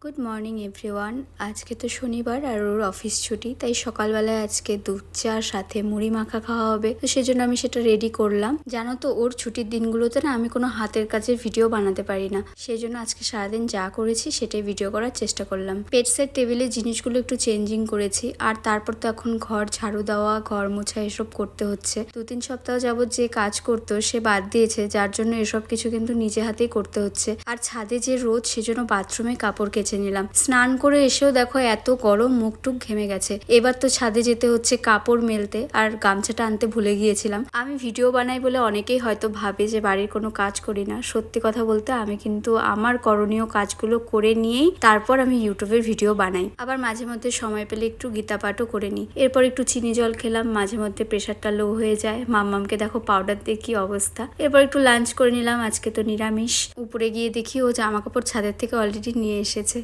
Good morning everyone. আজকে তো শনিবার আর ওর অফিস ছুটি, তাই সকালবেলায় আজকে দুধ চার সাথে মুড়ি মাখা খাওয়া হবে। তো সেজন্য আমি সেটা রেডি করলাম। জানো তো ওর ছুটির দিনগুলোতে না আমি কোনো হাতের কাজের ভিডিও বানাতে পারি না, সেই জন্য আজকে সারাদিন যা করেছি সেটাই ভিডিও করার চেষ্টা করলাম। পেটসের টেবিলের জিনিসগুলো একটু চেঞ্জিং করেছি, আর তারপর তো এখন ঘর ঝাড়ু দেওয়া, ঘর মোছা এসব করতে হচ্ছে। 2-3 সপ্তাহ যাবত যে কাজ করতো সে বাদ দিয়েছে, যার জন্য এসব কিছু কিন্তু নিজে হাতেই করতে হচ্ছে। আর ছাদে যে রোদ, সেজন্য বাথরুমে কাপড় কেচে নিলাম। স্নান করে এসেও দেখো এত গরম, মুখটুক ঘেমে গেছে। এবার তো ছাদে যেতে হচ্ছে কাপড় মেলতে, আর গামছাটা আনতে ভুলে গিয়েছিলাম। আমি ভিডিও বানাই বলে অনেকেই হয়তো ভাবে যে বাড়ির কোনো কাজ করি না। সত্যি কথা বলতে আমি কিন্তু আমার করণীয় কাজগুলো করে নিয়েই তারপর আমি ইউটিউবের ভিডিও বানাই। আবার মাঝে মধ্যে সময় পেলে একটু গীতা পাঠও করে নিই। এরপর একটু চিনি জল খেলাম, মাঝে মধ্যে প্রেশারটা লো হয়ে যায়। মাম্মামকে দেখো পাউডার দিয়ে কি অবস্থা। এরপর একটু লাঞ্চ করে নিলাম, আজকে তো নিরামিষ। উপরে গিয়ে দেখি ও জামা কাপড় ছাদের থেকে অলরেডি নিয়ে এসেছে।